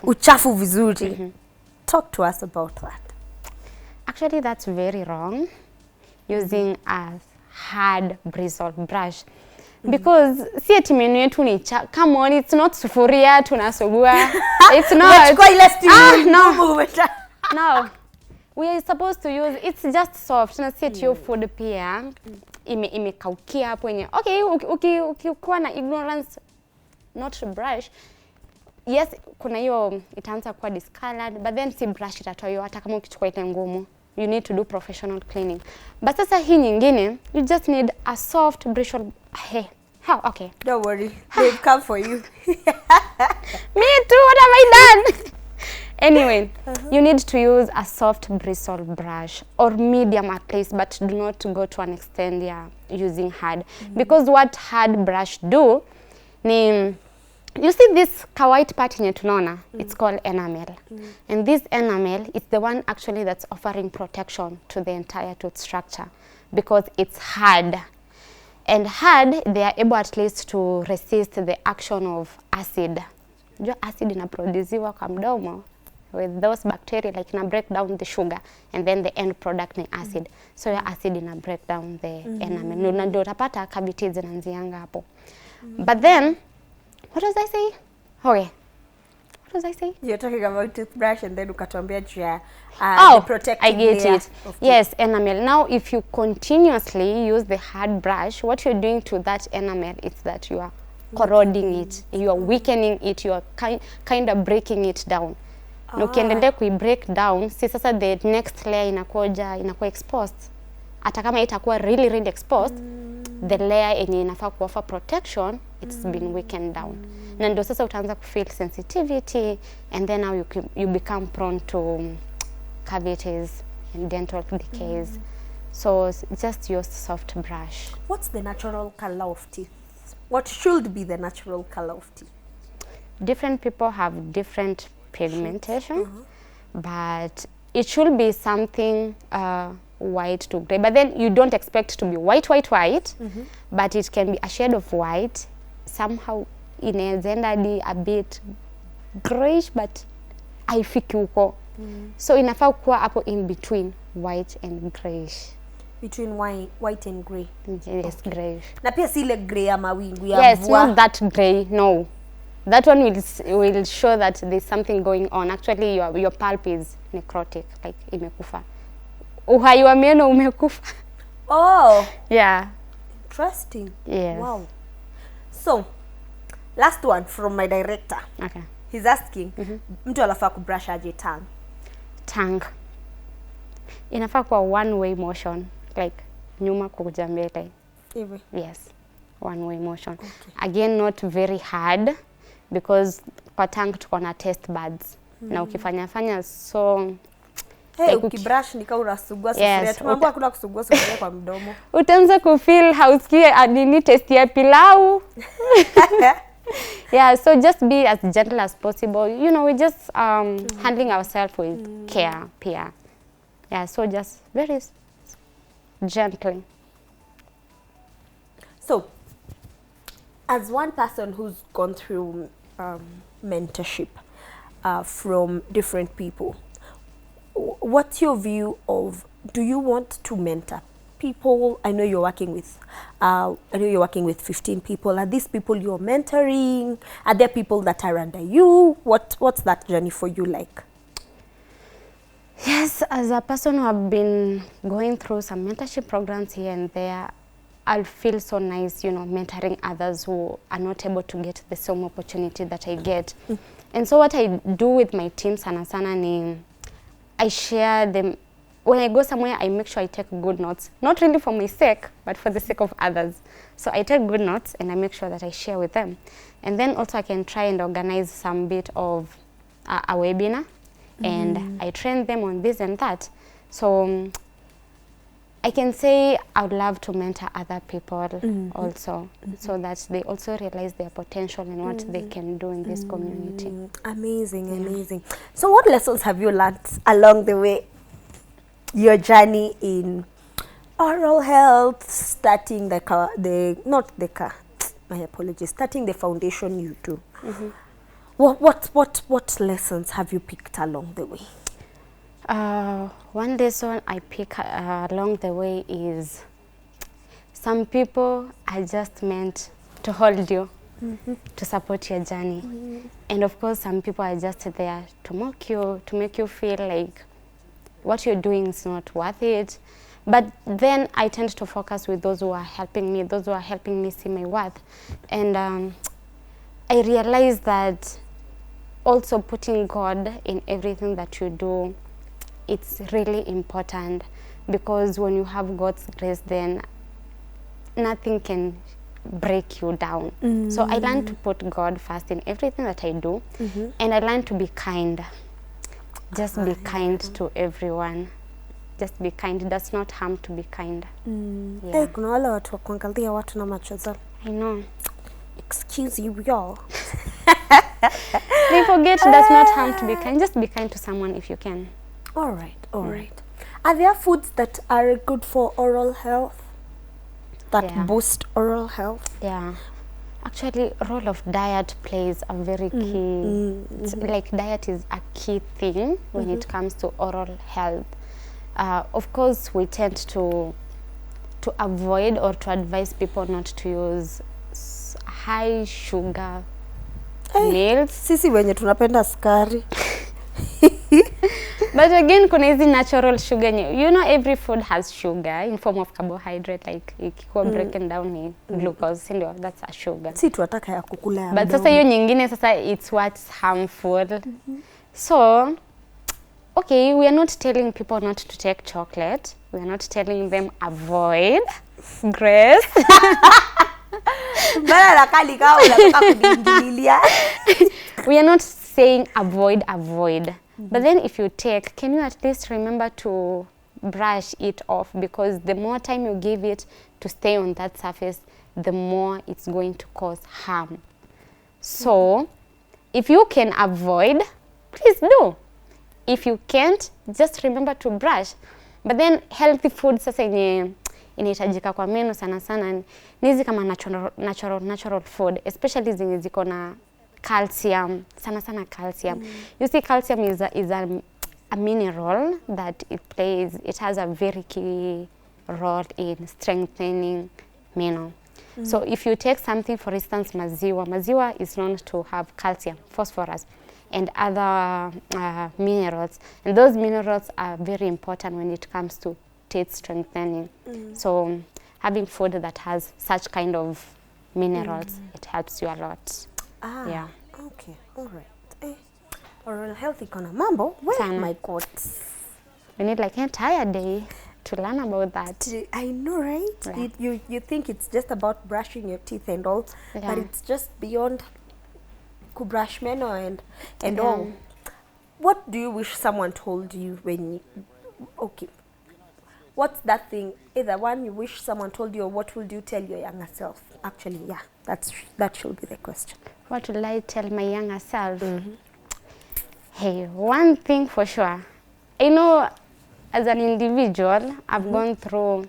A: uchafu vizuri. Talk to us about that.
B: Actually, that's very wrong, using a hard bristle brush. Because si eti menu yetu ni come on, it's not sufuria tunasugua. It's not. No. We are supposed to use, it's just soft. Na si eti your food pia imekaukia hapo yenye. Okay, ukikuwa na ignorance not to brush. Yes, kuna hiyo itaanza kuwa discolored, but then si brush itatoa hiyo hata kama ukichukua ile ngumu. You need to do professional cleaning. But sasa hii nyingine, you just need a soft bristle. Hey, how? Okay.
A: Don't worry, they've come for you.
B: Me too, what have I done? Anyway, you need to use a soft bristle brush or medium at least, but do not go to an extent using hard. Because what hard brush do, you see this white part in tunaona, it's called enamel. And this enamel is the one actually that's offering protection to the entire tooth structure because it's hard. And hard, they are able at least to resist the action of acid. Your acid inaproduciwa kwa mdomo with those bacteria, like ina break down the sugar, and then the end product ni acid. So your acid ina break down the enamel. Na ndio utapata cavities zinaanzianga hapo. But then, what was I saying? Okay. What was I saying?
A: You're talking about toothbrush and then ukatuambia juu ya
B: the
A: protective
B: I get
A: layer
B: it. Yes, enamel. Now, if you continuously use the hard brush, what you're doing to that enamel is that you are corroding it, you are weakening it, you are kind of breaking it down. Na ukiendelea break down, si sasa the next layer inakuwa exposed. Hata kama itakuwa really exposed, the layer yenye inafaa kuoffer protection, it's been weakened down. Na ndio sasa utaanza feel sensitivity, and then now you become prone to cavities and dental decays. So just use soft brush.
A: What's the natural color of teeth? What should be the natural color of teeth?
B: Different people have different pigmentation, but it should be something white to gray. But then you don't expect to be white, but it can be a shade of white. Somehow inaweza a bit grayish, but haifiki huko. So inafaa kuwa hapo in between white and grayish.
A: Between white and gray.
B: Yes, okay. Grayish.
A: Na pia si ile gray ya mawingu ya
B: yes, mvua. Not that gray, no. That one will show that there's something going on. Actually, your pulp is necrotic, like imekufa. Uhai wa meno umekufa.
A: Oh.
B: Yeah.
A: Interesting.
B: Yes.
A: Wow. So, Last one from my director.
B: Okay.
A: He's asking, mtu anafaa kubrush aje tongue?
B: Tongue. Inafaa kwa one way motion, like nyuma kuja mbele.
A: Hivi.
B: Yes. One way motion. Okay. Again, not very hard because kwa tongue tuko na taste buds. Na ukifanya so
A: hey, like ukibrush nika unasugua sufuria.
B: Yes,
A: Tumeambiwa kuna kusugua sufuria kwa mdomo.
B: Utaanza kufeel hausikie nini taste ya pilau. Yeah, so just be as gentle as possible. You know, we just handling ourselves with care, pia. Yeah, so just very gently. So,
A: as one person who's gone through mentorship from different people, what's your view of, do you want to mentor people? I know you're working with 15 people. Are these people you're mentoring? Are there people that are under you? What's that journey for you like?
B: Yes, as a person who have been going through some mentorship programs here and there, I'll feel so nice, you know, mentoring others who are not able to get the same opportunity that I get. And so what I do with my team, sana ni, I share them. When I go somewhere, I make sure I take good notes. Not really for my sake, but for the sake of others. So I take good notes and I make sure that I share with them. And then also I can try and organize some bit of a webinar. And I train them on this and that. So I can say I would love to mentor other people also, so that they also realize their potential and what they can do in this community.
A: Amazing, amazing. So what lessons have you learned along the way? Your journey in oral health, starting starting the foundation you do. What lessons have you picked along the way?
B: One lesson I pick along the way is some people are just meant to hold you, to support your journey. And of course, some people are just there to mock you, to make you feel like what you're doing is not worth it. But then I tend to focus with those who are helping me see my worth. And I realize that also putting God in everything that you do, it's really important, because when you have God's grace, then nothing can break you down. So I learned to put God first in everything that I do, and I learned to be kind. Just be kind to everyone. Just be kind. It does not harm to be kind.
A: Hey, kuna wale watu wa kuangalia watu na macho zao.
B: I know.
A: Excuse you, y'all.
B: They forget it does not harm to be kind. Just be kind to someone if you can.
A: All right. Are there foods that are good for oral health? That boost oral health?
B: Yeah. Actually, role of diet plays a very key, like diet is a key thing when it comes to oral health. Of course, we tend to avoid or to advise people not to use high sugar meals.
A: Sisi wenye tunapenda sukari.
B: But again, kuna hizi natural sugar. You know, every food has sugar in form of carbohydrate, like ikikuwa broken down ni glucose, ndio, that's a sugar.
A: Si tuataka ya kukula ya
B: but sasa hiyo nyingine sasa it's what's harmful. So, okay, we are not telling people not to take chocolate. We are not telling them avoid Grace. We are not saying avoid. But then if you take, can you at least remember to brush it off? Because the more time you give it to stay on that surface, the more it's going to cause harm. So, if you can avoid, please do. If you can't, just remember to brush. But then healthy food sasa inahitajika kwa meno sana ni hizi kama natural food, especially zenye ziko na calcium, sana calcium. You see, calcium is a mineral that it has a very key role in strengthening meno. So if you take something, for instance, maziwa is known to have calcium, phosphorus, and other minerals. And those minerals are very important when it comes to teeth strengthening. So having food that has such kind of minerals, it helps you a lot. Yeah.
A: Okay, all right. Oral health iko na mambo. Well,
B: Sana.
A: my God.
B: We need like an entire day to learn about that.
A: I know, right?
B: Yeah.
A: You think it's just about brushing your teeth and all, but
B: Yeah.
A: it's just beyond kubrush meno and
B: Yeah.
A: all. What do you wish someone told you when you, okay, what's that thing, either one you wish someone told you, or what would you tell your younger self? Actually, yeah, that should be the question.
B: What will I tell my younger self? Hey, one thing for sure. I know as an individual, I've gone through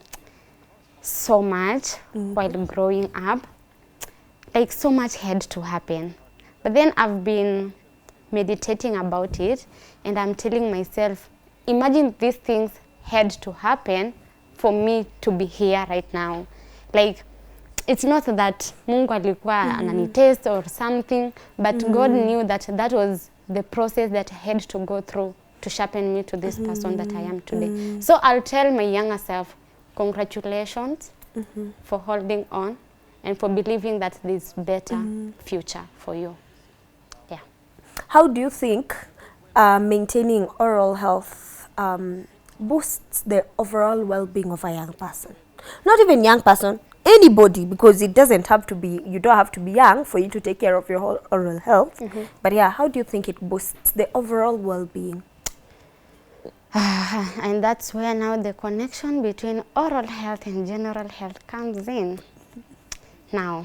B: so much while growing up. Like so much had to happen. But then I've been meditating about it and I'm telling myself, imagine these things had to happen for me to be here right now. Like, it's not that Mungu alikuwa ananitest or something, but God knew that that was the process that I had to go through to sharpen me to this person that I am today. So I'll tell my younger self, congratulations for holding on and for believing that there's better future for you. Yeah.
A: How do you think maintaining oral health boosts the overall well-being of a young person? Not even young person, anybody, because it doesn't have to be, you don't have to be young for you to take care of your oral health. But yeah, how do you think it boosts the overall well-being?
B: And that's where now the connection between oral health and general health comes in. Now,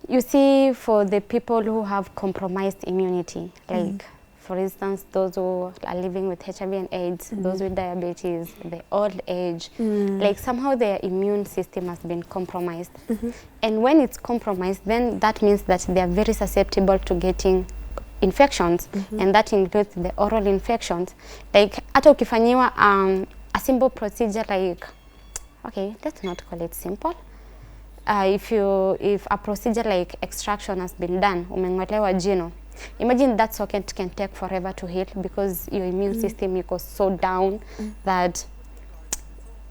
B: you see, for the people who have compromised immunity, like for instance, those who are living with HIV and AIDS, those with diabetes, the old age, like somehow their immune system has been compromised. And when it's compromised, then that means that they are very susceptible to getting infections, and that includes the oral infections. Like, hata ukifanyiwa a simple procedure like, okay, let's not call it simple. If a procedure like extraction has been done, umeng'olewa jino, imagine that socket can take forever to heal because your immune system goes so down that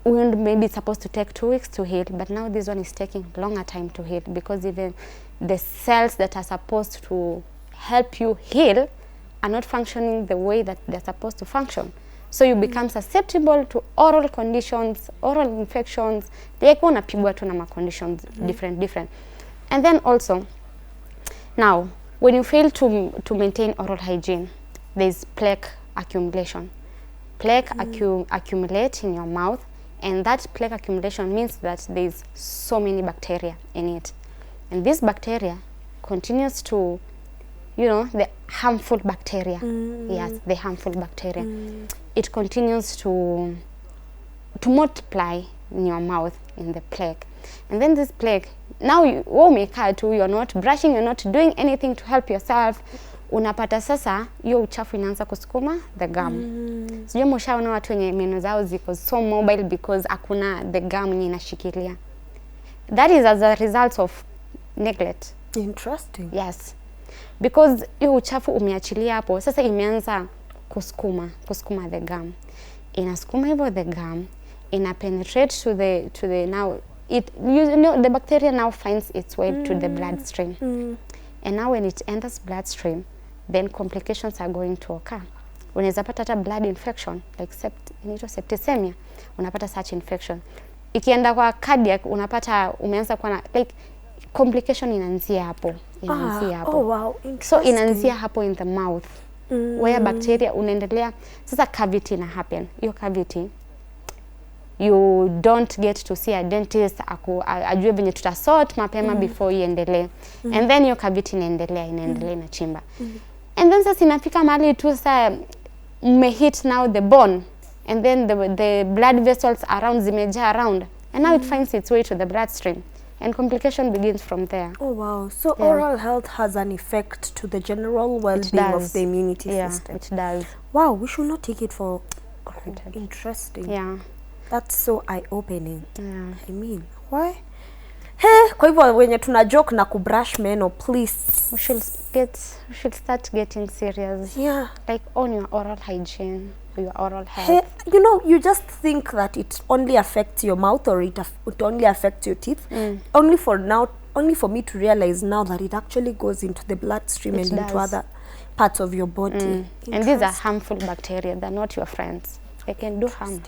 B: wound maybe it's supposed to take 2 weeks to heal, but now this one is taking longer time to heal because even the cells that are supposed to help you heal are not functioning the way that they're supposed to function. So you become susceptible to oral conditions, oral infections, like unapigwa tu na conditions different. And then also, now, when you fail to maintain oral hygiene, there's plaque accumulation. Plaque accumulate in your mouth, and that plaque accumulation means that there's so many bacteria in it. And this bacteria continues to, you know, the harmful bacteria. Yes, the harmful bacteria. It continues to multiply in your mouth, in the plaque. And then this plaque, now you're not brushing, you're not doing anything to help yourself. Unapata sasa, hiyo uchafu inaanza kusukuma the gum. Sijui mshaona watu wenye meno zao ziko so mobile because hakuna the gum yenye inashikilia. That is as a result of neglect.
A: Interesting.
B: Yes. Because hiyo uchafu umeachilia hapo, sasa imeanza kusukuma the gum. Inasukuma hivyo the gum, ina penetrate to the now the bacteria now finds its way to the bloodstream. And now when it enters bloodstream, then complications are going to occur. Unaweza pata hata blood infection like septicemia, unapata such infection. Ikienda kwa cardiac unapata umeanza kuwa na like complication inaanzia hapo.
A: Oh wow,
B: so inaanzia hapo in the mouth. Where bacteria unaendelea sasa cavity na happen. Hiyo cavity you don't get to see a dentist ajue venye tutasort mapema before iendelee. And then hiyo cavity inaendelea inachimba. And then sasa inafika mahali tu sasa hit now the bone, and then the blood vessels around zimeja around, and now it finds its way to the bloodstream, and complication begins from there.
A: Oh wow, so oral health has an effect to the general well-being of the immunity system.
B: It does.
A: Wow, we should not take it for granted. Interesting.
B: Yeah.
A: That's so eye-opening.
B: Yeah.
A: I mean, why? Hey, kwa hivyo wenye tuna joke na kubrush meno, please.
B: We should start getting serious.
A: Yeah.
B: Like on your oral hygiene, your oral health.
A: Hey, you know, you just think that it only affects your mouth or it only affects your teeth. Only for now only for me to realize now that it actually goes into the bloodstream
B: It
A: and into
B: does.
A: other parts of your body.
B: And these are harmful bacteria, they're not your friends. They can do harm.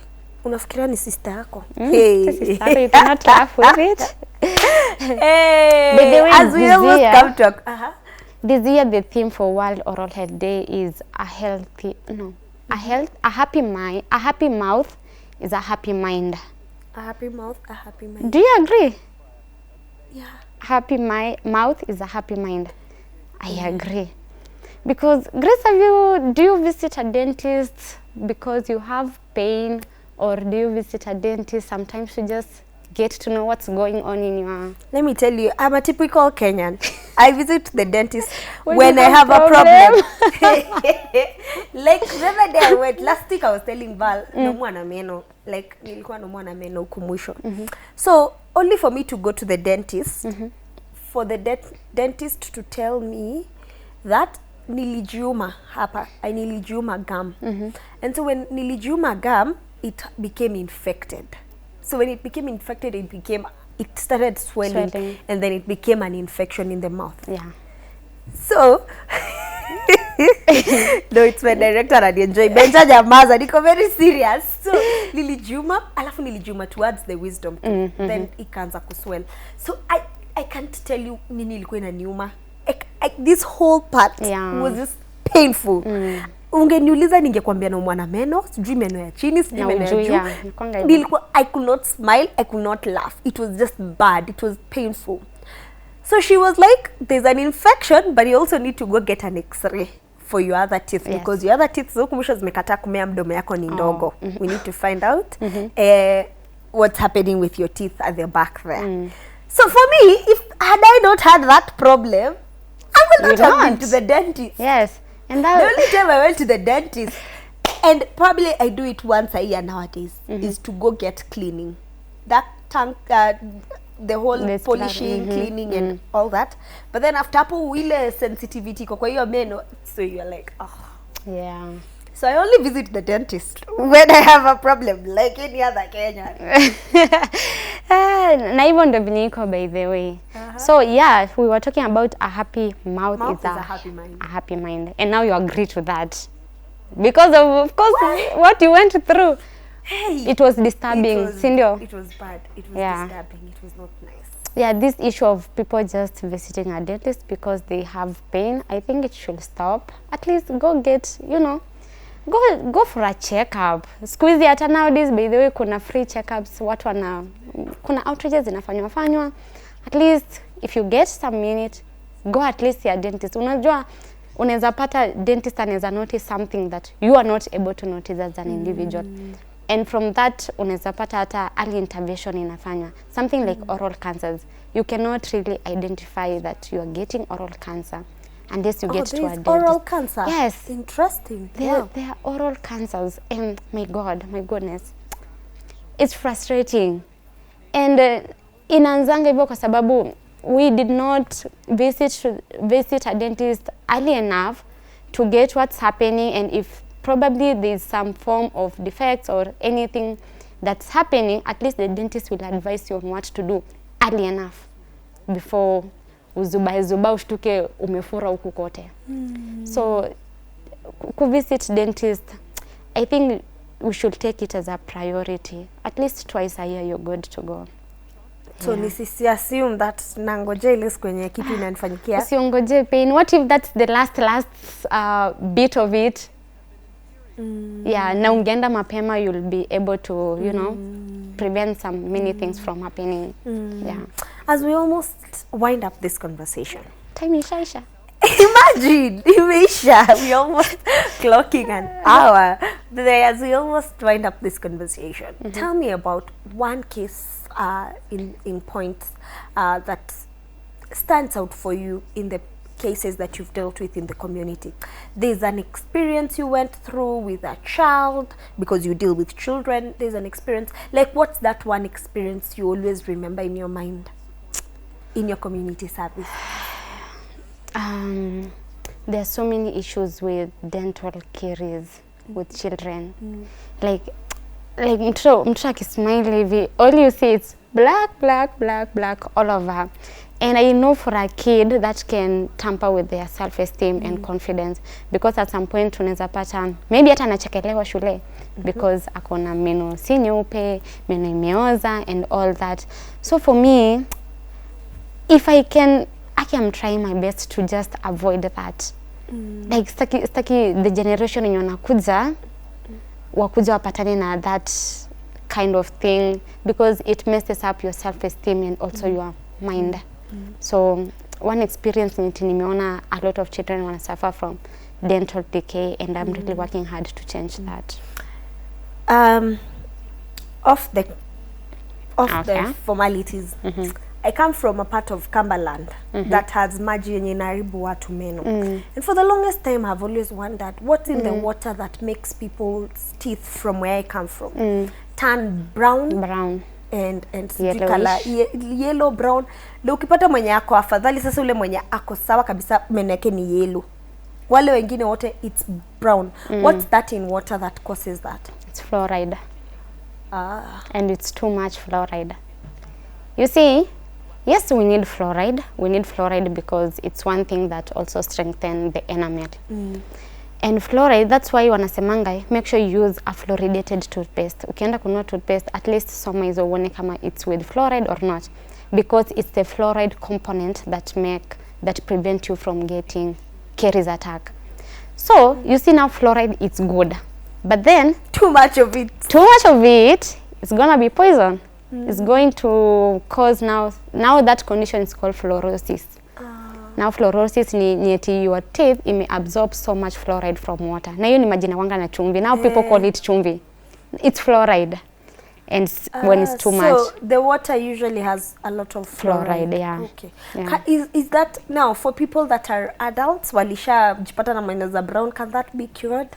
A: Unafikiria ni sister yako?
B: This is sorry, you cannot laugh with it.
A: Hey,
B: By the way,
A: as we almost
B: year-
A: come to
B: This year the theme for World Oral Health Day is a happy mind. A happy mouth is a happy mind.
A: a happy mouth, a happy mind.
B: Do you agree?
A: Yeah.
B: Happy mouth is a happy mind. I agree. Because Grace, do you visit a dentist because you have pain, or do you visit a dentist sometimes to just get to know what's going on in your...
A: Let me tell you, I'm a typical Kenyan. I visit the dentist
B: When
A: when
B: you
A: I have
B: have
A: a problem. Like the other day I went, last week I was telling Val, naumwa na meno. Like nilikuwa naumwa na meno huku mwisho. So only for me to go to the dentist, for the dentist to tell me that nilijiuma hapa, I nilijiuma gum. And so when nilijiuma gum, it became infected. So when it became infected, it started swelling, and then it became an infection in the mouth.
B: Yeah.
A: So no, it's my director and I enjoy Benja Jamaza, niko very serious. So nilijuma, alafu nilijuma towards the wisdom tooth. Then ikaanza kuswell. So I can't tell you nini ilikuwa inaniuma. This whole part was just painful. Ungeniuliza ningekwambia naumwa na meno, sijui meno ya chini, sijui meno ya juu. Nilikuwa, I could not smile, I could not laugh. It was just bad. It was painful. So she was like, there's an infection, but you also need to go get an x-ray for your other teeth, because your other teeth huku mwisho zimekataa kumea, mdomo yako ni ndogo. We need to find out what's happening with your teeth at the back there. So for me, had I not had that problem, I will not have been to the dentist.
B: Yes. And
A: the only time I went to the dentist, and probably I do it once a year nowadays, is to go get cleaning. That tongue, the whole polishing, cleaning and all that. But then after hapo ile sensitivity kwa hiyo meno, so you're like, oh.
B: Yeah.
A: So I only visit the dentist when I have a problem, like any other Kenyan.
B: Na hivyo ndo viniko, by the way. So yeah, we were talking about a happy mouth is a happy mind. A happy mind. And now you agree to that. Because of course, what you went through.
A: Hey,
B: it was disturbing, Sindio?
A: It was bad. It was disturbing. It was not nice.
B: Yeah, this issue of people just visiting a dentist because they have pain, I think it should stop. At least go get, go for a checkup. Siku hizi hata nowadays, by the way, kuna free checkups, kuna outreaches zinafanywa. At least if you get some minute, go at least see a dentist. Unajua unaweza pata dentist anaweza notice something that you are not able to notice as an individual. And from that unaweza pata hata early intervention inafanywa. Something like oral cancers. You cannot really identify that you are getting oral cancer unless you get to a dentist.
A: Oral cancer?
B: Yes.
A: Interesting.
B: They are oral cancers, and my goodness. It's frustrating. And inaanzanga hivyo kwa sababu we did not visit a dentist early enough to get what's happening, and if probably there's some form of defects or anything that's happening, at least the dentist will advise you on what to do early enough before uzuba ushtuke umefura huku kote. So kuvisit dentist, I think we should take it as a priority. At least twice a year you're good to go.
A: So nisisi assume that nangoje ile kwenye kitu inanifanyikia.
B: Usiongoje pain. What if that's the last bit of it? Yeah, na ungeenda mapema, you'll be able to, prevent many things from happening. Yeah.
A: As we almost wind up this conversation.
B: Time ishaisha.
A: Imagine, we almost clocking an hour. As we almost wind up this conversation, tell me about one case in points that stands out for you in the cases that you've dealt with in the community. There's an experience you went through with a child, because you deal with children. There's an experience. Like, what's that one experience you always remember in your mind in your community service?
B: There are so many issues with dental caries with children. Like mtu akismile hivi, all you see is black all over. And I know for a kid that can tamper with their self-esteem and confidence, because at some point unaweza pata maybe hata anachekelewa shule because akona meno si nyeupe, meno imeoza and all that. So for me, if I am trying my best to just avoid that. Like staki the generation yenye wanakuja wakuja wapatane na that kind of thing, because it messes up your self-esteem and also your mind. So one experience nimeona a lot of children wanna suffer from dental decay, and I'm really working hard to change that.
A: Off the formalities. I come from a part of Cumberland that has maji yenye inaharibu watu meno. And for the longest time I've always wondered what's in the water that makes people's teeth from where I come from turn brown and color yellow brown. Leo ukipata mwenye ako afadhali, sasa ule mwenye ako sawa kabisa meno yake ni yellow. Wale wengine wote it's brown. What's that in water that causes that?
B: It's fluoride. And it's too much fluoride. You see, yes, we need fluoride. We need fluoride because it's one thing that also strengthens the enamel. And fluoride, that's why wanasemanga, make sure you use a fluoridated toothpaste. Ukienda kununua toothpaste, at least soma hizo uone kama it's with fluoride or not, because it's the fluoride component that prevent you from getting caries attack. So you see now fluoride, it's good, but then
A: too much of it is gonna be poison. It's going to cause now that condition is called fluorosis. Now fluorosis ni eti your teeth absorb so much fluoride from water. Na hiyo ni majina wanga na chumvi. Now people call it chumvi. It's fluoride. And when it's too much. So the water usually has a lot of fluoride.
B: Yeah.
A: Okay.
B: Yeah.
A: Is that now for people that are adults, walisha jipata na meno za brown, can that be cured?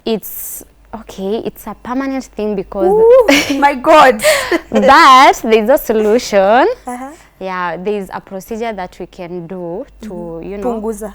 B: It's okay, it's a permanent thing because
A: my God.
B: But there's a solution. Yeah, there's a procedure that we can do to, you know,
A: punguza.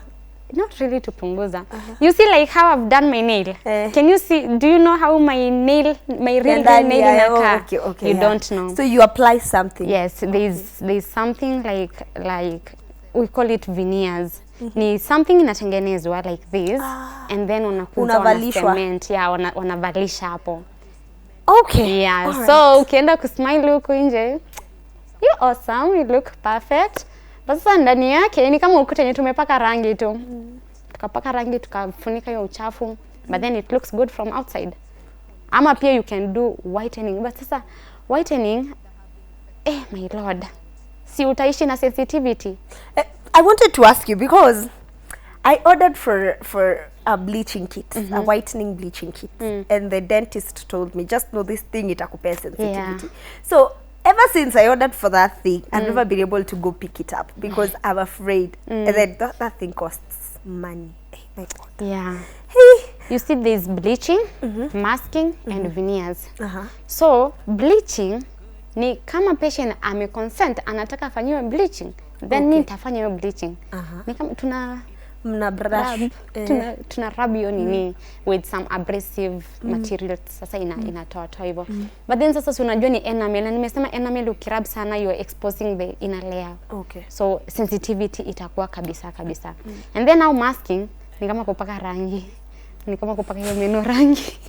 B: Not really to punguza. You see, like how I've done my nail. Can you see? Do you know how my real nail inaka?
A: Okay.
B: You don't know.
A: So you apply something.
B: Yes, there's something like we call it veneers. Ni something inatengenezwa like this, and then unakuja cement. Yeah, wanavalisha hapo.
A: Okay.
B: Yeah. Right. So ukienda kusmile huko nje, you awesome, you look perfect. But sasa ndani yake ni kama ukuta yenye tumepaka rangi tu. Tukapaka rangi tukafunika hiyo uchafu, but then it looks good from outside. Ama pia you can do whitening. But sasa whitening, my lord, si utaishi na sensitivity.
A: I wanted to ask you because I ordered for a bleaching kit, a whitening bleaching kit, and the dentist told me, just know this thing itakupea sensitivity. Yeah. So ever since I ordered for that thing, I've never been able to go pick it up because I'm afraid. And then that thing costs money. My God.
B: Yeah.
A: Hey.
B: You see, there's bleaching, masking, and veneers. So bleaching ni kama patient consent anataka afanyiwe bleaching, then nitafanya hiyo bleaching. Ni kama tuna rub hiyo nini with some abrasive material, sasa inatoa hivyo. But then sasa unajua ni enamel, na nimesema enamel ukirub sana you're exposing the inner layer. Okay. So sensitivity itakuwa kabisa. And then now masking ni kama kupaka rangi. Ni kama kupaka hiyo meno rangi.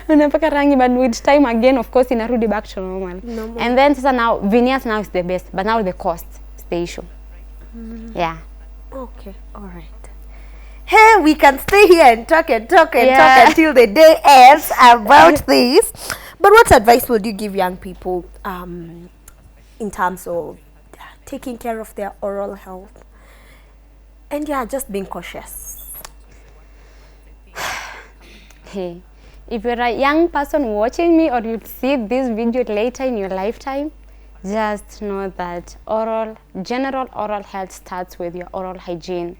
B: Unapaka rangi, but with time again of course inarudi back to normal. And then sasa now veneers now is the best, but now the cost is the issue. Yeah.
A: Okay, all right. Hey, we can stay here and talk until the day ends about this. But what advice would you give young people in terms of taking care of their oral health? And just being cautious.
B: Hey, if you're a young person watching me or you see this video later in your lifetime, just know that general oral health starts with your oral hygiene,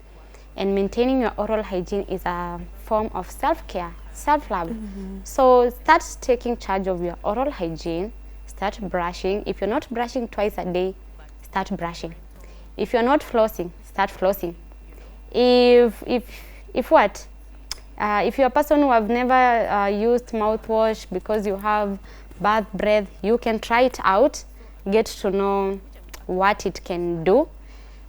B: and maintaining your oral hygiene is a form of self-care, self-love. So start taking charge of your oral hygiene. Start brushing. If you're not brushing twice a day, start brushing. If you're not flossing, start flossing. If you're a person who have never used mouthwash because you have bath, breath. You can try it out, get to know what it can do.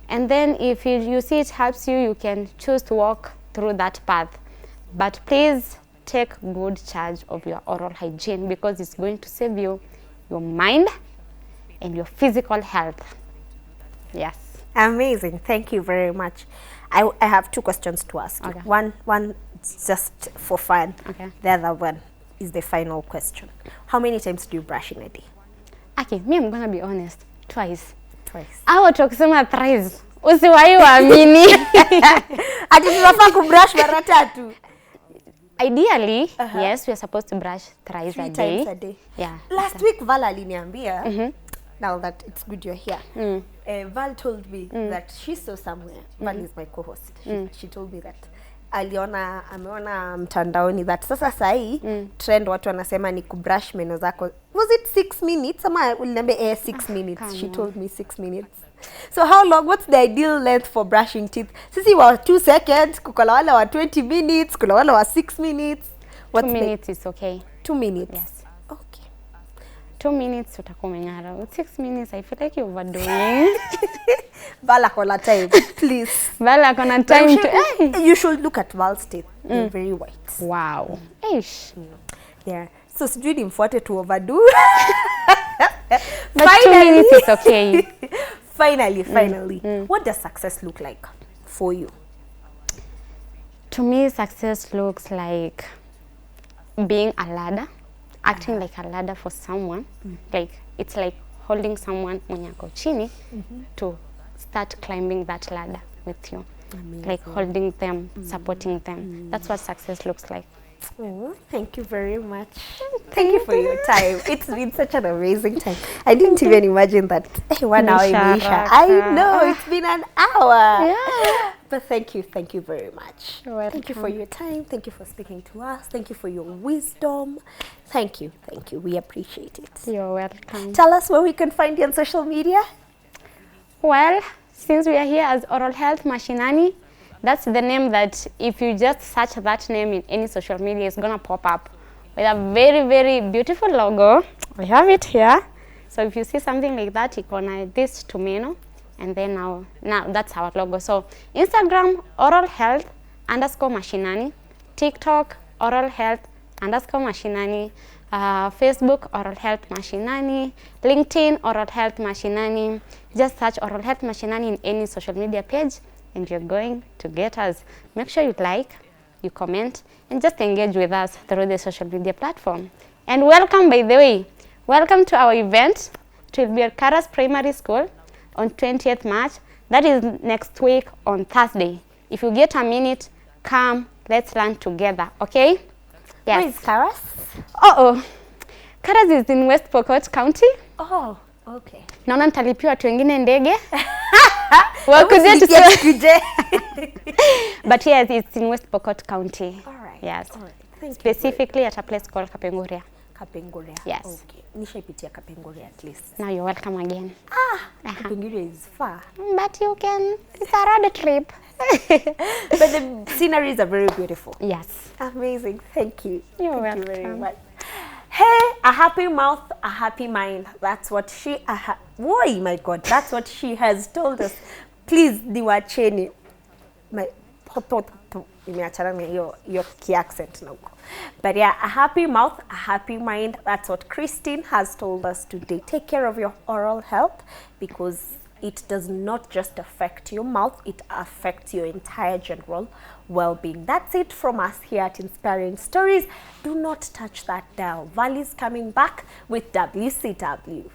B: And then if you see it helps you, you can choose to walk through that path. But please take good charge of your oral hygiene, because it's going to save you your mind and your physical health. Yes.
A: Amazing. Thank you very much. I have 2 questions to ask you.
B: Okay.
A: One just for fun.
B: Okay.
A: The other one is the final question. How many times do you brush in a day?
B: Okay, me, I'm gonna be honest. Twice.
A: Twice.
B: Watu wakisema thrice, usiwahi waamini.
A: Ati tunafaa kubrush mara 3.
B: Ideally, yes, we are supposed to brush thrice
A: 3
B: a day.
A: times a day.
B: Yeah.
A: Last week Val aliniambia, now that it's good you're here, Val told me that she saw somewhere, Val is my co-host, she told me that ameona mtandaoni that sasa sahi trend watu wanasema ni kubrush meno zako. Was it 6 minutes? Ama uliniambia 6 minutes. She told me 6 minutes. So how long, what's the ideal length for brushing teeth? Sisi wa 2 seconds, kukola wala wa 20 minutes, kukola wala wa 6 minutes.
B: 2 minutes is okay.
A: 2 minutes?
B: Yes.
A: Okay.
B: 2 minutes utakuwa umeng'ara. With 6 minutes, I feel like you're overdoing.
A: Vala kola time, please.
B: Vala kona time to...
A: You should look at Val's teeth. They're very white.
B: Wow. Ish.
A: Yeah. So sijui nimfuate to overdo.
B: But 2 minutes is okay.
A: Finally. What does success look like for you?
B: To me, success looks like being a ladder, acting like a ladder for someone. Like, it's like holding someone mwenye ako chini to start climbing that ladder with you. Amazing. Like holding them, supporting them. That's what success looks like.
A: Oh, thank you very much. Thank you for your time. It's been such an amazing time. I didn't even imagine that 1 hour imeisha. I know, it's been an hour.
B: Yeah.
A: But thank you very much.
B: You're welcome.
A: Thank you for your time. Thank you for speaking to us. Thank you for your wisdom. Thank you. We appreciate it.
B: You're welcome.
A: Tell us where we can find you on social media.
B: Well, since we are here as Oral Health Mashinani, that's the name that if you just search that name in any social media, it's gonna pop up with a very, very beautiful logo. We have it here. So if you see something like that, you can this to me, and then now that's our logo. So Instagram, Oral Health _Mashinani, TikTok, Oral Health _Mashinani, Facebook, Oral Health Mashinani, LinkedIn, Oral Health Mashinani. Just search Oral Health Mashinani in any social media page, and you're going to get us. Make sure you like, you comment, and just engage with us through the social media platform. And welcome, by the way. Welcome to our event. It will be at Karas Primary School on 20th March. That is next week on Thursday. If you get a minute, come, let's learn together, okay? Yes.
A: Where is Karas?
B: Karas is in West Pokot County.
A: Oh, okay.
B: Naona nitalipiwa watu wengine ndege. But yes, it's in West Pokot County.
A: All right.
B: Yes.
A: All right. Thank
B: Specifically at a place called Kapenguria.
A: Kapenguria.
B: Yes.
A: Okay. Nishaipitia Kapenguria at least.
B: Now you're welcome again.
A: Kapenguria is far.
B: But you can, it's a road trip.
A: But the sceneries are very beautiful.
B: Yes.
A: Amazing. Thank you.
B: You're
A: Thank you very
B: welcome.
A: much. Hey, a happy mouth, a happy mind. That's what she, oh my God, that's what she has told us. Please, niwacheni. My, imeachana na hiyo ki-accent na huko. But yeah, a happy mouth, a happy mind. That's what Christine has told us today. Take care of your oral health, because it does not just affect your mouth, it affects your entire general well-being. That's it from us here at Inspiring Stories. Do not touch that dial. Val is coming back with WCW.